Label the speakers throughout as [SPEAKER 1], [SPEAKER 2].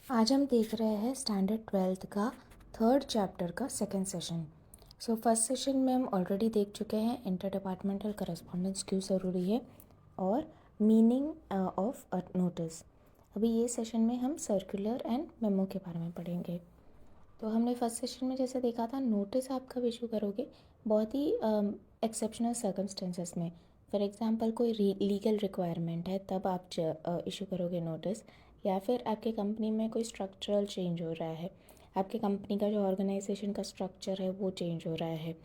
[SPEAKER 1] आज हम देख रहे हैं स्टैंडर्ड 12th का थर्ड चैप्टर का सेकंड सेशन। फर्स्ट सेशन में हम ऑलरेडी देख चुके हैं इंटर डिपार्टमेंटल करस्पॉन्डेंस क्यों ज़रूरी है और मीनिंग ऑफ अ नोटिस। अभी ये सेशन में हम सर्कुलर एंड मेमो के बारे में पढ़ेंगे। तो हमने फर्स्ट सेशन में जैसे देखा था, नोटिस आप कब इशू करोगे? बहुत ही एक्सेप्शनल सर्कमस्टेंसेस में। फॉर एग्जांपल कोई लीगल रिक्वायरमेंट है तब आप इशू करोगे नोटिस, या फिर आपके कंपनी में कोई स्ट्रक्चरल चेंज हो रहा है, आपके कंपनी का जो ऑर्गेनाइजेशन का स्ट्रक्चर है वो चेंज हो रहा है,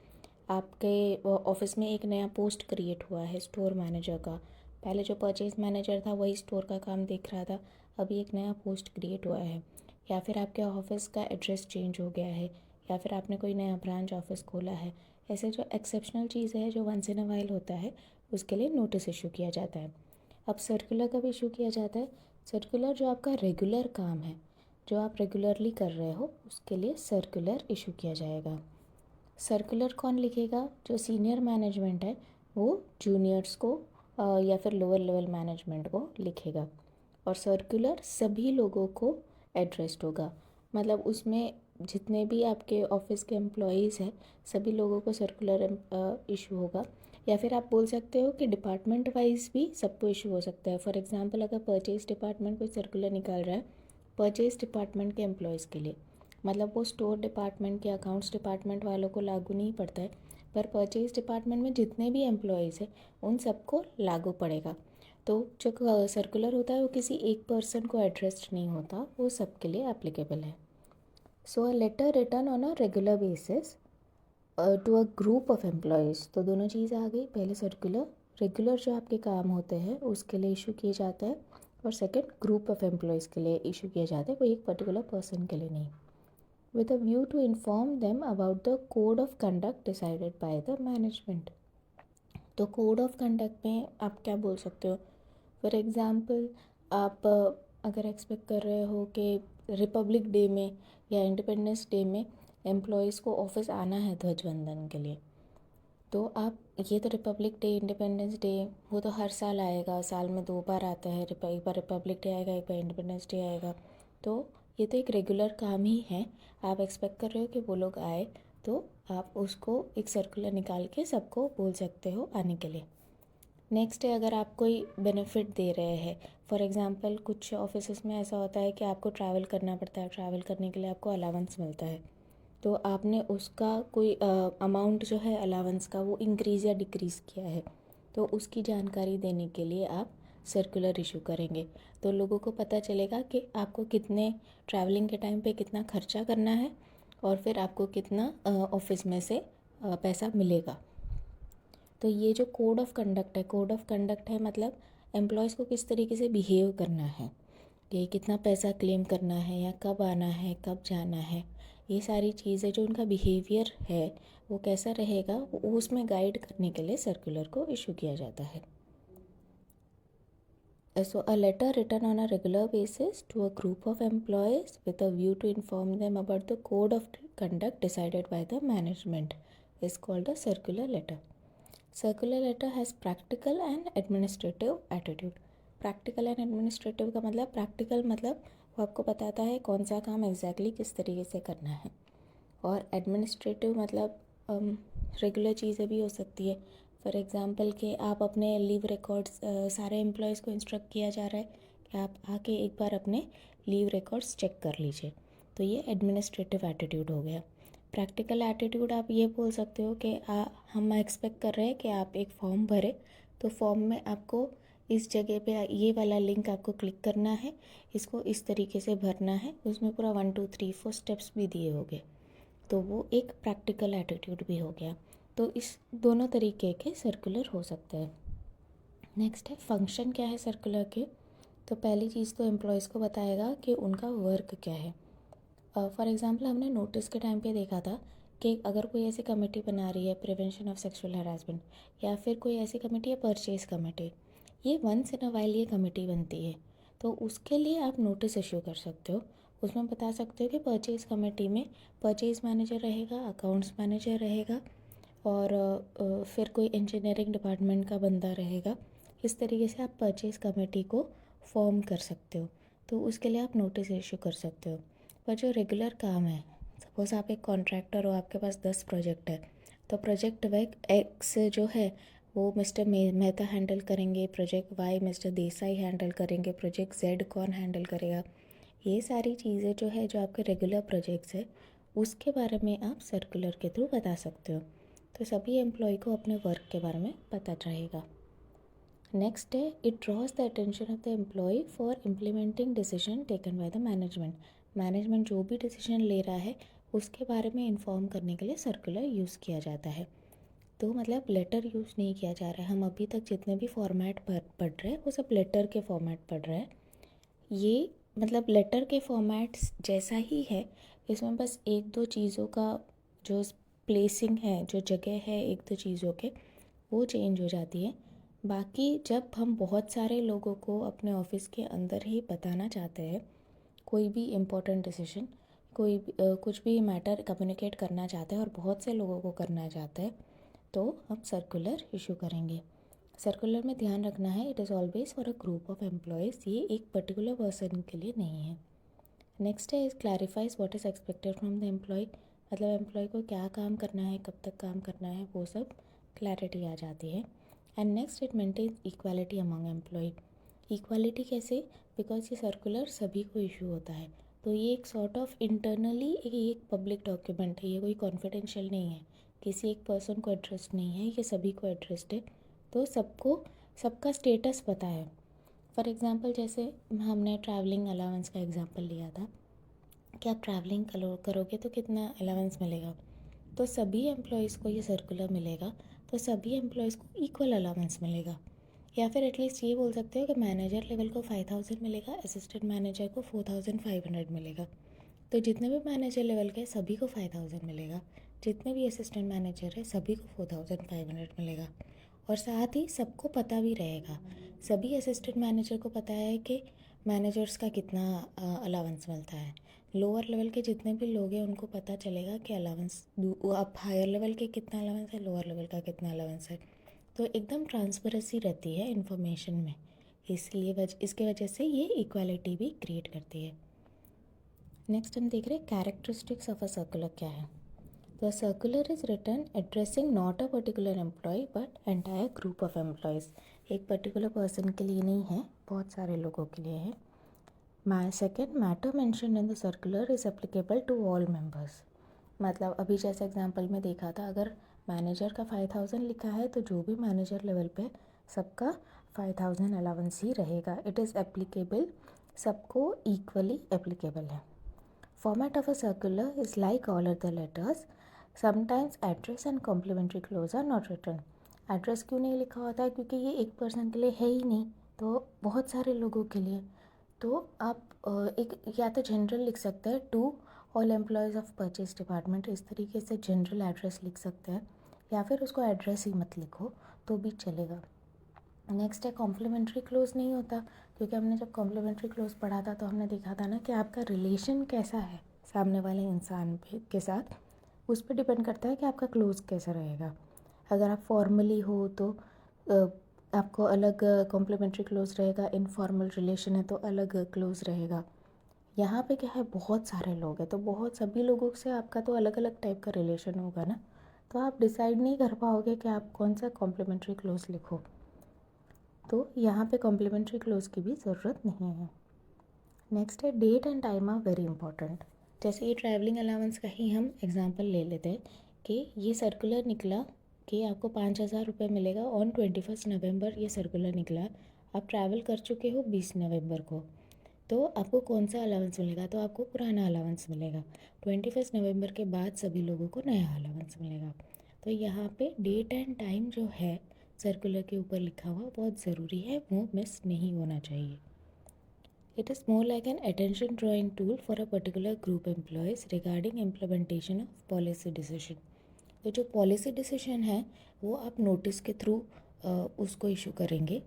[SPEAKER 1] आपके ऑफिस में एक नया पोस्ट क्रिएट हुआ है स्टोर मैनेजर का। पहले जो परचेज मैनेजर था वही स्टोर का काम देख रहा था, अभी एक नया पोस्ट क्रिएट हुआ है, या फिर आपके ऑफिस का एड्रेस चेंज हो गया है, या फिर आपने कोई नया ब्रांच ऑफिस खोला है। ऐसे जो एक्सेप्शनल चीज़ है जो वंस इन अ वाइल होता है उसके लिए नोटिस इशू किया जाता है। अब सर्कुलर कब इशू किया जाता है? सर्कुलर जो आपका रेगुलर काम है, जो आप रेगुलरली कर रहे हो, उसके लिए सर्कुलर इशू किया जाएगा। सर्कुलर कौन लिखेगा? जो सीनियर मैनेजमेंट है वो जूनियर्स को या फिर लोअर लेवल मैनेजमेंट को लिखेगा। और सर्कुलर सभी लोगों को एड्रेस्ड होगा, मतलब उसमें जितने भी आपके ऑफिस के एम्प्लॉयज़ हैं सभी लोगों को सर्कुलर इशू होगा। या फिर आप बोल सकते हो कि डिपार्टमेंट वाइज भी सबको इशू हो सकता है। फॉर एग्जांपल अगर परचेज डिपार्टमेंट कोई सर्कुलर निकाल रहा है परचेज डिपार्टमेंट के एम्प्लॉयज़ के लिए, मतलब वो स्टोर डिपार्टमेंट के अकाउंट्स डिपार्टमेंट वालों को लागू नहीं पड़ता है, पर परचेज डिपार्टमेंट में जितने भी एम्प्लॉयज़ हैं उन सबको लागू पड़ेगा। तो जो सर्कुलर होता है वो किसी एक पर्सन को एड्रेस्ड नहीं होता, वो सबके लिए एप्लीकेबल है। So a letter written on a regular basis to a group of employees. तो दोनों चीज़ें आ गई, पहले सर्कुलर, रेगुलर जो आपके काम होते हैं उसके लिए इशू किया जाता है, और सेकंड ग्रुप ऑफ एम्प्लॉयज़ के लिए इशू किया जाता है, कोई एक पर्टिकुलर पर्सन के लिए नहीं। With a view to inform them about the code of conduct decided by the management. तो कोड ऑफ कंडक्ट में आप क्या बोल सकते हो? फॉर एग्ज़ाम्पल आप अगर एक्सपेक्ट कर रहे हो कि रिपब्लिक डे में या इंडिपेंडेंस डे में एम्प्लॉयज़ को ऑफिस आना है ध्वजवंदन के लिए, तो आप ये तो रिपब्लिक डे इंडिपेंडेंस डे वो तो हर साल आएगा, साल में 2 बार आता है, एक बार रिपब्लिक डे आएगा, एक बार इंडिपेंडेंस डे आएगा, तो ये तो एक रेगुलर काम ही है। आप एक्सपेक्ट कर रहे हो कि वो लोग आए, तो आप उसको एक सर्कुलर निकाल के सबको बोल सकते हो आने के लिए। नेक्स्ट है, अगर आप कोई बेनिफिट दे रहे हैं, फॉर एग्ज़ाम्पल कुछ ऑफिस में ऐसा होता है कि आपको ट्रैवल करना पड़ता है, ट्रैवल करने के लिए आपको अलाउंस मिलता है, तो आपने उसका कोई अमाउंट जो है अलाउंस का वो इंक्रीज़ या डिक्रीज़ किया है, तो उसकी जानकारी देने के लिए आप सर्कुलर इशू करेंगे। तो लोगों को पता चलेगा कि आपको कितने ट्रैवलिंग के टाइम पे कितना खर्चा करना है, और फिर आपको कितना ऑफिस में से पैसा मिलेगा। तो ये जो कोड ऑफ कंडक्ट है, कोड ऑफ कंडक्ट है मतलब एम्प्लॉयज़ को किस तरीके से बिहेव करना है, कि कितना पैसा क्लेम करना है या कब आना है कब जाना है, ये सारी चीज़ें जो उनका बिहेवियर है वो कैसा रहेगा वो उसमें गाइड करने के लिए सर्कुलर को इशू किया जाता है। So a letter written on a regular basis to a group of employees with a view to inform them about the code of conduct decided by the management is called a circular letter. Circular letter has practical and administrative attitude. Practical and administrative का मतलब, practical मतलब वो आपको बताता है कौन सा काम एग्जैक्टली किस तरीके से करना है, और एडमिनिस्ट्रेटिव मतलब रेगुलर चीज़ें भी हो सकती है। फॉर एग्ज़ाम्पल कि आप अपने लीव रिकॉर्ड्स, सारे एम्प्लॉयज़ को इंस्ट्रक्ट किया जा रहा है कि आप आके एक बार अपने लीव रिकॉर्ड्स चेक कर लीजिए, तो ये एडमिनिस्ट्रेटिव एटीट्यूड हो गया। प्रैक्टिकल एटीट्यूड आप ये बोल सकते हो कि हम एक्सपेक्ट कर रहे हैं कि आप एक फॉर्म भरें, तो फॉर्म में आपको इस जगह पे ये वाला लिंक आपको क्लिक करना है, इसको इस तरीके से भरना है, उसमें पूरा 1 2 3 4 स्टेप्स भी दिए होंगे, तो वो एक प्रैक्टिकल एटीट्यूड भी हो गया। तो इस दोनों तरीके के सर्कुलर हो सकते हैं। नेक्स्ट है फंक्शन क्या है सर्कुलर के। तो पहली चीज़ तो एम्प्लॉयज़ को बताएगा कि उनका वर्क क्या है। फॉर एग्ज़ाम्पल हमने नोटिस के टाइम पे देखा था कि अगर कोई ऐसी कमेटी बना रही है प्रिवेंशन ऑफ सेक्सुअल हरासमेंट, या फिर कोई ऐसी कमेटी है परचेज़ कमेटी, ये वंस इन अ वाइल ये कमेटी बनती है, तो उसके लिए आप नोटिस इशू कर सकते हो। उसमें बता सकते हो कि परचेज़ कमेटी में परचेज़ मैनेजर रहेगा, अकाउंट्स मैनेजर रहेगा, और फिर कोई इंजीनियरिंग डिपार्टमेंट का बंदा रहेगा। इस तरीके से आप परचेज़ कमेटी को फॉर्म कर सकते हो। तो उसके लिए आप नोटिस इशू कर सकते हो। पर जो रेगुलर काम है, सपोज़ आप एक कॉन्ट्रैक्टर हो, आपके पास 10 प्रोजेक्ट है, तो प्रोजेक्ट एक्स जो है वो मिस्टर मेहता हैंडल करेंगे, project Y mister Desai handle करेंगे, प्रोजेक्ट जेड कौन हैंडल करेगा। ये सारी चीज़ें जो है, जो आपके रेगुलर प्रोजेक्ट्स है, उसके बारे में आप सर्कुलर के थ्रू बता सकते हो। तो सभी एम्प्लॉय को अपने वर्क के बारे में पता रहेगा। नेक्स्ट है, it draws the attention of the employee for implementing decision taken by the management. Management जो भी डिसीजन ले रहा है उसके बारे में इन्फॉर्म करने के लिए सर्कुलर यूज़ किया जाता है। तो मतलब लेटर यूज़ नहीं किया जा रहा है। हम अभी तक जितने भी फॉर्मेट पढ़ रहे हैं वो सब लेटर के फॉर्मेट पढ़ रहे हैं। ये मतलब लेटर के फॉर्मेट्स जैसा ही है, इसमें बस एक दो चीज़ों का जो प्लेसिंग है, जो जगह है एक दो चीज़ों के, वो चेंज हो जाती है। बाकी जब हम बहुत सारे लोगों को अपने ऑफिस के अंदर ही बताना चाहते हैं कोई भी इम्पोर्टेंट डिसीजन, कुछ भी मैटर कम्युनिकेट करना चाहते हैं और बहुत से लोगों को करना चाहते हैं, तो हम सर्कुलर इशू करेंगे। सर्कुलर में ध्यान रखना है, it is always for a group of employees, ये एक पर्टिकुलर पर्सन के लिए नहीं है। नेक्स्ट है, is clarifies what is expected from the employee. मतलब एम्प्लॉय को क्या काम करना है, कब तक काम करना है, वो सब क्लैरिटी आ जाती है। And next, it maintain equality among employee. Equality कैसे? बिकॉज ये सर्कुलर सभी को इशू होता है, तो ये एक सॉर्ट ऑफ इंटरनली एक पब्लिक डॉक्यूमेंट है, ये कोई कॉन्फिडेंशियल नहीं है, किसी एक पर्सन को एड्रेस नहीं है, ये सभी को एड्रेस्ड है, तो सबको सबका स्टेटस पता है। फॉर एग्ज़ाम्पल जैसे हमने ट्रैवलिंग अलाउंस का एग्ज़ाम्पल लिया था कि आप ट्रैवलिंग करोगे तो कितना अलाउंस मिलेगा, तो सभी एम्प्लॉयज़ को ये सर्कुलर मिलेगा, तो सभी एम्प्लॉयज़ को इक्वल अलाउंस मिलेगा। या फिर एटलीस्ट ये बोल सकते हो कि मैनेजर लेवल को 5000 मिलेगा, असिस्टेंट मैनेजर को 4500 मिलेगा। तो जितने भी मैनेजर लेवल के सभी को 5000 मिलेगा, जितने भी असिस्टेंट मैनेजर है सभी को 4500 मिलेगा। और साथ ही सबको पता भी रहेगा, सभी असिस्टेंट मैनेजर को पता है कि मैनेजर्स का कितना अलाउंस मिलता है। लोअर लेवल के जितने भी लोग हैं उनको पता चलेगा कि अलाउंस अब हायर लेवल के कितना अलाउंस है, लोअर लेवल का कितना अलाउंस है। तो एकदम ट्रांसपेरेंसी रहती है इन्फॉर्मेशन में, इसलिए इसके वजह से ये इक्वालिटी भी क्रिएट करती है। नेक्स्ट हम देख रहे हैं कैरेक्टरिस्टिक्स ऑफ अ सर्कुलर क्या है। तो circular is written addressing not a particular employee but entire group of employees. एक पर्टिकुलर पर्सन के लिए नहीं है, बहुत सारे लोगों के लिए है। Second, matter mention in the circular is applicable to all members. मतलब अभी जैसे एग्जांपल में देखा था, अगर मैनेजर का 5000 लिखा है तो जो भी मैनेजर लेवल पे सबका 5000 अलाउंस ही रहेगा। इट इज़ एप्लीकेबल, सबको इक्वली एप्लीकेबल है। Format of a circular is like all other letters, sometimes address and complimentary close are not written. Address क्यों नहीं लिखा होता है? क्योंकि ये एक पर्सन के लिए है ही नहीं, तो बहुत सारे लोगों के लिए। तो आप एक या तो जनरल लिख सकते हैं, to all employees of purchase department, इस तरीके से जनरल एड्रेस लिख सकते हैं, या फिर उसको एड्रेस ही मत लिखो तो भी चलेगा। नेक्स्ट है, कॉम्प्लीमेंट्री क्लोज नहीं होता, क्योंकि हमने जब कॉम्प्लीमेंट्री क्लोज पढ़ा था तो हमने देखा था ना कि आपका रिलेशन कैसा है सामने वाले इंसान के साथ, उस पर डिपेंड करता है कि आपका क्लोज कैसा रहेगा। अगर आप फॉर्मली हो तो आपको अलग कॉम्प्लीमेंट्री क्लोज रहेगा, इनफॉर्मल रिलेशन है तो अलग क्लोज रहेगा। यहाँ पे क्या है, बहुत सारे लोग हैं तो बहुत सभी लोगों से आपका तो अलग अलग टाइप का रिलेशन होगा ना, तो आप डिसाइड नहीं कर पाओगे कि आप कौन सा कॉम्प्लीमेंट्री क्लोज लिखो। तो यहाँ पे कॉम्प्लीमेंट्री क्लोज की भी ज़रूरत नहीं है। नेक्स्ट है, date and time are very important. जैसे ये ट्रैवलिंग अलाउंस का ही हम एग्जांपल ले लेते हैं कि ये सर्कुलर निकला कि आपको 5000 रुपये मिलेगा ऑन 21 नवंबर। ये सर्कुलर निकला, आप ट्रैवल कर चुके हो 20 नवंबर को, तो आपको कौन सा अलाउंस मिलेगा? तो आपको पुराना अलाउंस मिलेगा। 21 नवंबर के बाद सभी लोगों को नया अलाउंस मिलेगा। तो यहाँ पे डेट एंड टाइम जो है सर्कुलर के ऊपर लिखा हुआ बहुत ज़रूरी है, वो मिस नहीं होना चाहिए। It is more like an attention drawing tool for a particular group employees regarding implementation of policy decision. तो जो पॉलिसी डिसीजन है वो आप नोटिस के थ्रू उसको इशू करेंगे,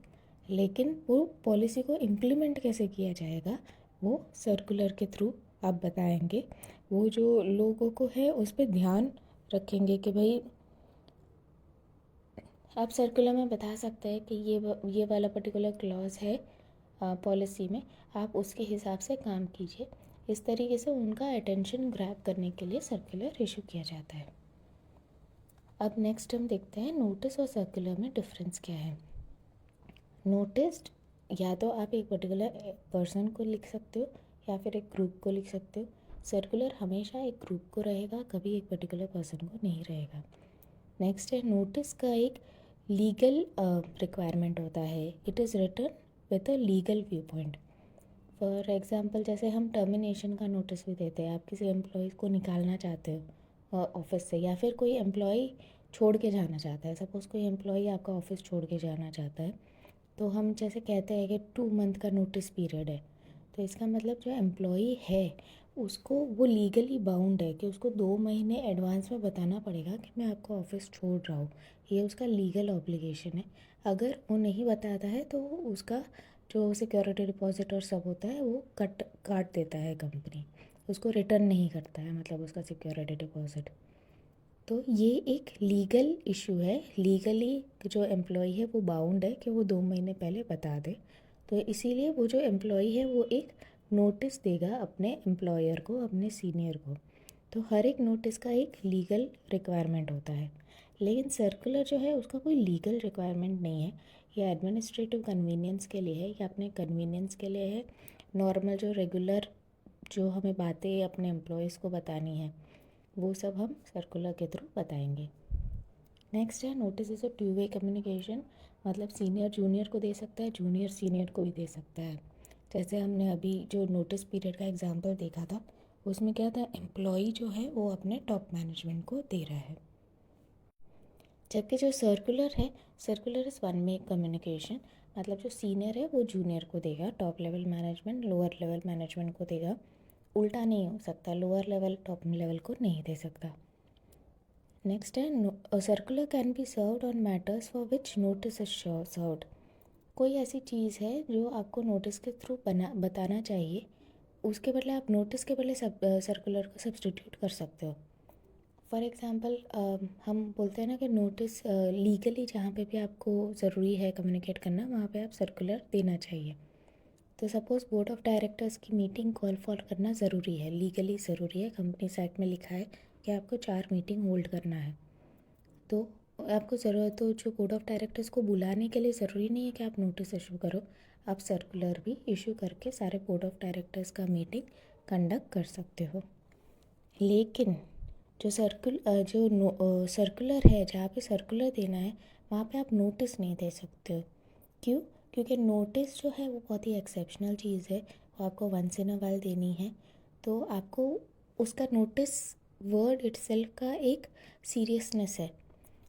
[SPEAKER 1] लेकिन वो पॉलिसी को इम्प्लीमेंट कैसे किया जाएगा वो सर्कुलर के थ्रू आप बताएंगे। वो जो लोगों को है उस पर ध्यान रखेंगे कि भाई, आप सर्कुलर में बता सकते हैं कि ये वाला पर्टिकुलर क्लॉज है पॉलिसी में आप उसके हिसाब से काम कीजिए। इस तरीके से उनका अटेंशन ग्रैब करने के लिए सर्कुलर इशू किया जाता है। अब नेक्स्ट हम देखते हैं नोटिस और सर्कुलर में डिफरेंस क्या है। नोटिस या तो आप एक पर्टिकुलर पर्सन को लिख सकते हो या फिर एक ग्रुप को लिख सकते हो। सर्कुलर हमेशा एक ग्रुप को रहेगा, कभी एक पर्टिकुलर पर्सन को नहीं रहेगा। नेक्स्ट है नोटिस का एक लीगल रिक्वायरमेंट होता है। It is written with a legal view point. For example जैसे हम टर्मिनेशन का नोटिस भी देते हैं, आप किसी एम्प्लॉय को निकालना चाहते हो ऑफिस से, या फिर कोई एम्प्लॉय छोड़ के जाना चाहता है। सपोज़ कोई एम्प्लॉय आपका ऑफिस छोड़ के जाना चाहता है, तो हम जैसे कहते हैं कि 2 मंथ का नोटिस पीरियड है। तो इसका मतलब जो एम्प्लॉई है उसको वो लीगली बाउंड है कि उसको 2 महीने एडवांस में बताना पड़ेगा कि मैं आपका ऑफिस छोड़ रहा हूँ। ये उसका लीगल ऑब्लिगेशन है। अगर वो नहीं बताता है तो उसका जो सिक्योरिटी डिपॉजिट और सब होता है वो काट देता है कंपनी, उसको रिटर्न नहीं करता है, मतलब उसका सिक्योरिटी डिपॉजिट। तो ये एक लीगल इशू है। लीगली जो एम्प्लॉई है वो बाउंड है कि वो 2 महीने पहले बता दे। तो इसीलिए वो जो एम्प्लॉई है वो एक नोटिस देगा अपने एम्प्लॉयर को, अपने सीनियर को। तो हर एक नोटिस का एक लीगल रिक्वायरमेंट होता है। लेकिन सर्कुलर जो है उसका कोई लीगल रिक्वायरमेंट नहीं है। ये एडमिनिस्ट्रेटिव कन्वीनियंस के लिए है या अपने कन्वीनियंस के लिए है। नॉर्मल जो रेगुलर जो हमें बातें अपने एम्प्लॉयज़ को बतानी है वो सब हम सर्कुलर के थ्रू बताएंगे। नेक्स्ट है notice is a two way communication. मतलब सीनियर जूनियर को दे सकता है, जूनियर सीनियर को भी दे सकता है। जैसे हमने अभी जो नोटिस पीरियड का एग्जांपल देखा था, उसमें क्या था, एम्प्लॉई जो है वो अपने टॉप मैनेजमेंट को दे रहा है। जबकि जो सर्कुलर है, सर्कुलर इज़ 1-वे कम्युनिकेशन। मतलब जो सीनियर है वो जूनियर को देगा, top level management lower level management को देगा। उल्टा नहीं हो सकता, लोअर लेवल टॉप लेवल को नहीं दे सकता। नेक्स्ट है circular can be served on matters for which notice is served. कोई ऐसी चीज़ है जो आपको नोटिस के थ्रू बताना चाहिए, उसके बदले आप नोटिस के बदले सर्कुलर को सब्सटीट्यूट कर सकते हो। फॉर एग्ज़ाम्पल हम बोलते हैं ना कि नोटिस लीगली जहाँ पे भी आपको ज़रूरी है कम्युनिकेट करना, वहाँ पे आप सर्कुलर देना चाहिए। तो सपोज़ बोर्ड ऑफ डायरेक्टर्स की मीटिंग कॉल फॉर करना ज़रूरी है, लीगली ज़रूरी है। कंपनीज एक्ट में लिखा है कि आपको 4 मीटिंग होल्ड करना है। तो आपको ज़रूरत, तो जो बोर्ड ऑफ डायरेक्टर्स को बुलाने के लिए ज़रूरी नहीं है कि आप नोटिस इशू करो, आप सर्कुलर भी इशू करके सारे बोर्ड ऑफ डायरेक्टर्स का मीटिंग कंडक्ट कर सकते हो। लेकिन जो सर्कुलर है, जहाँ पे सर्कुलर देना है वहाँ पे आप नोटिस नहीं दे सकते हो। क्यों? क्योंकि नोटिस जो है वो बहुत ही एक्सेप्शनल चीज़ है, वो आपको वंस इन अ वाइल देनी है। तो आपको उसका नोटिस वर्ड इटसेल्फ का एक सीरियसनेस है।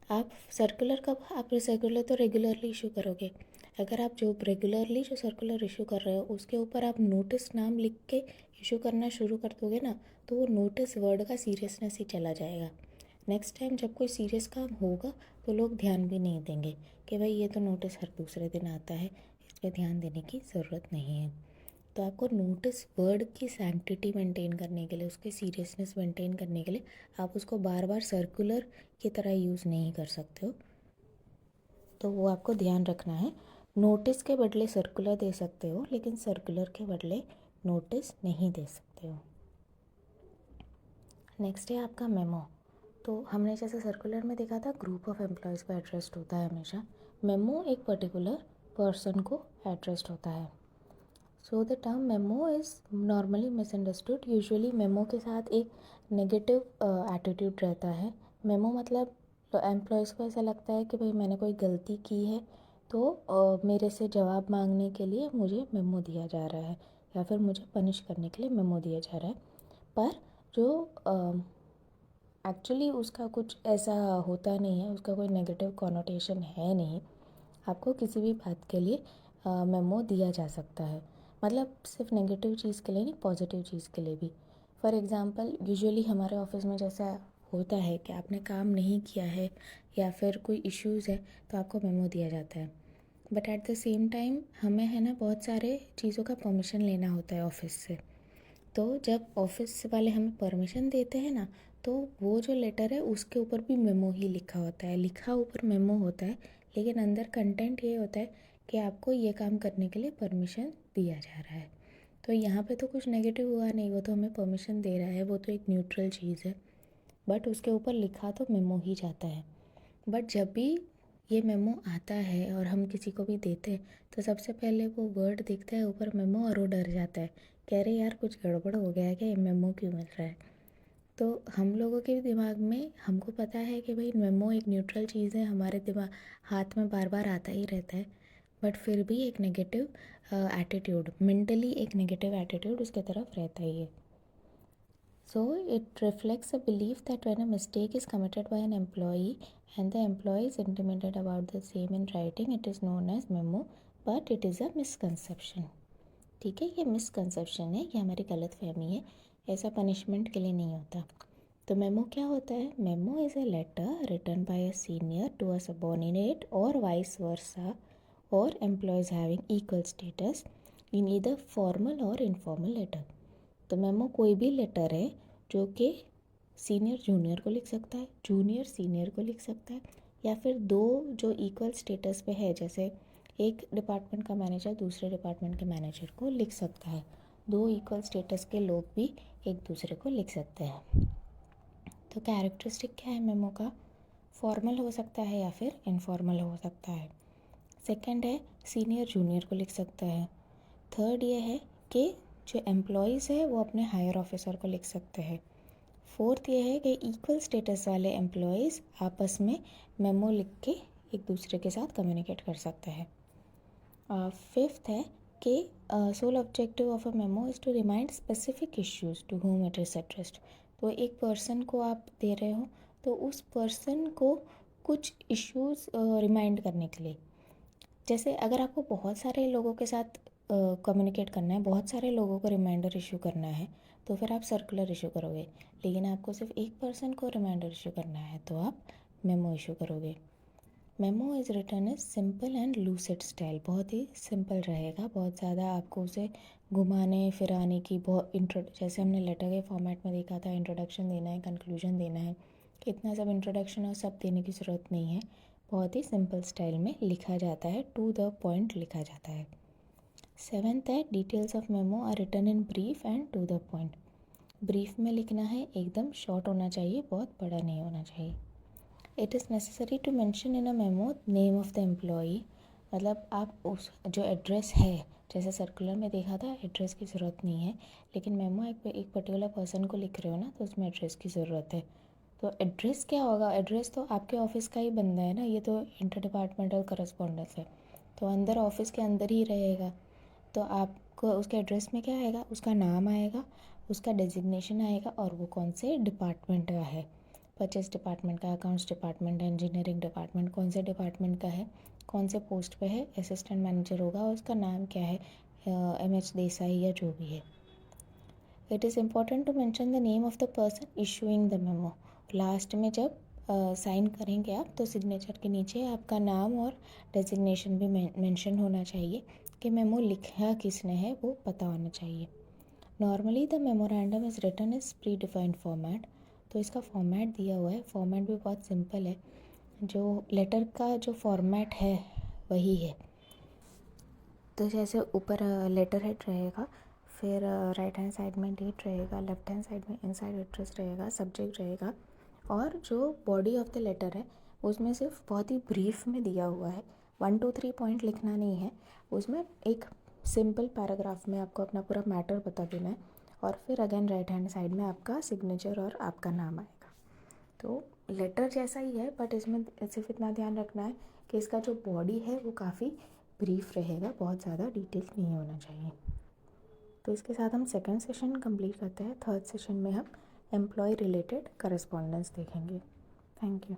[SPEAKER 1] आप सर्कुलर तो रेगुलरली इशू करोगे। अगर आप जो रेगुलरली जो सर्कुलर इशू कर रहे हो उसके ऊपर आप नोटिस नाम लिख के इशू करना शुरू कर दोगे ना, तो वो नोटिस वर्ड का सीरियसनेस ही चला जाएगा। नेक्स्ट टाइम जब कोई सीरियस काम होगा तो लोग ध्यान भी नहीं देंगे कि भाई ये तो नोटिस हर दूसरे दिन आता है, इस पर ध्यान देने की ज़रूरत नहीं है। तो आपको नोटिस वर्ड की सैंक्टिटी मेंटेन करने के लिए, उसके सीरियसनेस मेंटेन करने के लिए आप उसको बार बार सर्कुलर की तरह यूज़ नहीं कर सकते हो। तो वो आपको ध्यान रखना है। नोटिस के बदले सर्कुलर दे सकते हो, लेकिन सर्कुलर के बदले नोटिस नहीं दे सकते हो। नेक्स्ट है आपका मेमो। तो हमने जैसे सर्कुलर में देखा था ग्रुप ऑफ एम्प्लॉयज़ को एड्रेस्ड होता है हमेशा, मेमो एक पर्टिकुलर पर्सन को एड्रेस्ड होता है। So the term memo is normally misunderstood. Usually memo के साथ एक नेगेटिव एटीट्यूड रहता है। मेमो मतलब तो एम्प्लॉयज़ को ऐसा लगता है कि भाई मैंने कोई गलती की है तो मेरे से जवाब मांगने के लिए मुझे मेमो दिया जा रहा है, या फिर मुझे पनिश करने के लिए मेमो दिया जा रहा है। पर जो एक्चुअली उसका कुछ ऐसा होता नहीं है, उसका कोई नेगेटिव कॉनोटेशन है नहीं। आपको किसी भी बात के लिए मेमो दिया जा सकता है, मतलब सिर्फ नेगेटिव चीज़ के लिए नहीं, पॉजिटिव चीज़ के लिए भी। फॉर एग्ज़ाम्पल यूजुअली हमारे ऑफिस में जैसा होता है कि आपने काम नहीं किया है या फिर कोई इश्यूज़ है तो आपको मेमो दिया जाता है। But at the same time हमें है ना बहुत सारे चीज़ों का परमिशन लेना होता है ऑफिस से। तो जब ऑफिस वाले हमें परमिशन देते हैं ना, तो वो जो लेटर है उसके ऊपर भी मेमो ही लिखा होता है, लिखा ऊपर मेमो होता है, लेकिन अंदर कंटेंट ये होता है कि आपको ये काम करने के लिए परमिशन दिया जा रहा है। तो यहाँ पे तो कुछ नेगेटिव हुआ नहीं, वो तो हमें परमिशन दे रहा है, वो तो एक न्यूट्रल चीज़ है, बट उसके ऊपर लिखा तो मेमो ही जाता है। बट जब भी ये मेमो आता है और हम किसी को भी देते हैं तो सबसे पहले वो वर्ड दिखता है ऊपर मेमो और वो डर जाता है, कह रहे यार कुछ गड़बड़ हो गया है क्या, ये मेमो क्यों मिल रहा है। तो हम लोगों के दिमाग में, हमको पता है कि भाई मेमो एक न्यूट्रल चीज़ है, हमारे दिमाग हाथ में बार बार आता ही रहता है, बट फिर भी एक नेगेटिव एटीट्यूड, मेंटली एक नेगेटिव एटीट्यूड उसके तरफ रहता ही है। So it reflects a belief that when a mistake is committed by an employee and the employee is intimated about the same in writing, it is known as memo, but it is a misconception. ठीक है, ये misconception है, ये हमारी गलत फहमी है, ऐसा पनिशमेंट के लिए नहीं होता। तो मेमो क्या होता है? Memo is a letter written by a senior to a subordinate और वाइस वर्सा और employees having equal status in either formal और इनफॉर्मल लेटर। तो मेमो कोई भी लेटर है जो कि सीनियर जूनियर को लिख सकता है, जूनियर सीनियर को लिख सकता है, या फिर दो जो इक्वल स्टेटस पे है, जैसे एक डिपार्टमेंट का मैनेजर दूसरे डिपार्टमेंट के मैनेजर को लिख सकता है, दो इक्वल स्टेटस के लोग भी एक दूसरे को लिख सकते हैं। तो कैरेक्टरिस्टिक क्या है मेमो का? फॉर्मल हो सकता है या फिर इनफॉर्मल हो सकता है। सेकंड है सीनियर जूनियर को लिख सकता है। थर्ड ये है कि जो एम्प्लॉयज़ है वो अपने हायर ऑफिसर को लिख सकते हैं। फोर्थ ये है कि इक्वल स्टेटस वाले एम्प्लॉयज़ आपस में मेमो लिख के एक दूसरे के साथ कम्युनिकेट कर सकते हैं। फिफ्थ है कि sole objective of a memo is to remind specific issues to whom it is addressed. तो एक पर्सन को आप दे रहे हो तो उस पर्सन को कुछ इश्यूज़ रिमाइंड करने के लिए, जैसे अगर आपको बहुत सारे लोगों के साथ कम्युनिकेट करना है, बहुत सारे लोगों को रिमाइंडर इशू करना है, तो फिर आप सर्कुलर इशू करोगे। लेकिन आपको सिर्फ एक पर्सन को रिमाइंडर इशू करना है तो आप मेमो इशू करोगे। Memo is written is simple and lucid style, बहुत ही सिंपल रहेगा, बहुत ज़्यादा आपको उसे घुमाने फिराने की बहुत जैसे हमने लेटर के फॉर्मेट में देखा था, इंट्रोडक्शन देना है, कंक्लूजन देना है, इतना सब इंट्रोडक्शन और सब देने की ज़रूरत नहीं है, बहुत ही सिंपल स्टाइल में लिखा जाता है, टू द पॉइंट लिखा जाता है। सेवेंथ है details of memo are written in brief and to the point. Brief में लिखना है, एकदम शॉर्ट होना चाहिए, बहुत बड़ा नहीं होना चाहिए। It is necessary to mention in a memo name of the employee, मतलब आप उस जो एड्रेस है, जैसे सर्कुलर में देखा था एड्रेस की ज़रूरत नहीं है, लेकिन मेमो एक पर्टिकुलर पर्सन को लिख रहे हो ना तो उसमें एड्रेस की ज़रूरत है। तो एड्रेस क्या होगा? एड्रेस तो आपके ऑफिस का ही बंदा है ना, ये तो इंटर डिपार्टमेंटल करस्पॉन्डेंस है, तो अंदर ऑफिस के अंदर ही रहेगा। तो आपको उसके एड्रेस में क्या आएगा? उसका नाम आएगा, उसका डेजिग्नेशन आएगा और वो कौन से डिपार्टमेंट का है, परचेस डिपार्टमेंट का, अकाउंट्स डिपार्टमेंट, इंजीनियरिंग डिपार्टमेंट, कौन से डिपार्टमेंट का है, कौन से पोस्ट पे है, असिस्टेंट मैनेजर होगा और उसका नाम क्या है, एम.एच. देसाई या जो भी है। It is important to mention the name of the person issuing the memo. Last में जब साइन करेंगे आप तो सिग्नेचर के नीचे आपका नाम और डेजिग्नेशन भी मेंशन होना चाहिए कि मेमो लिखा किसने है वो पता होना चाहिए। Normally the memorandum is written is predefined format, तो इसका फॉर्मेट दिया हुआ है, फॉर्मेट भी बहुत सिंपल है, जो लेटर का जो फॉर्मेट है वही है। तो जैसे ऊपर लेटर हेड रहेगा, फिर राइट हैंड साइड में डेट रहेगा, लेफ्ट हैंड साइड में इनसाइड एड्रेस रहेगा, सब्जेक्ट रहेगा, और जो बॉडी ऑफ द लेटर है उसमें सिर्फ बहुत ही ब्रीफ में दिया हुआ है, 1 2 3 पॉइंट लिखना नहीं है, उसमें एक सिंपल पैराग्राफ में आपको अपना पूरा मैटर बता देना है, और फिर अगेन राइट हैंड साइड में आपका सिग्नेचर और आपका नाम आएगा। तो लेटर जैसा ही है, बट इसमें सिर्फ इतना ध्यान रखना है कि इसका जो बॉडी है वो काफ़ी ब्रीफ रहेगा, बहुत ज़्यादा डिटेल नहीं होना चाहिए। तो इसके साथ हम सेकंड सेशन कंप्लीट करते हैं। थर्ड सेशन में हम एम्प्लॉय रिलेटेड करस्पॉन्डेंस देखेंगे। Thank you.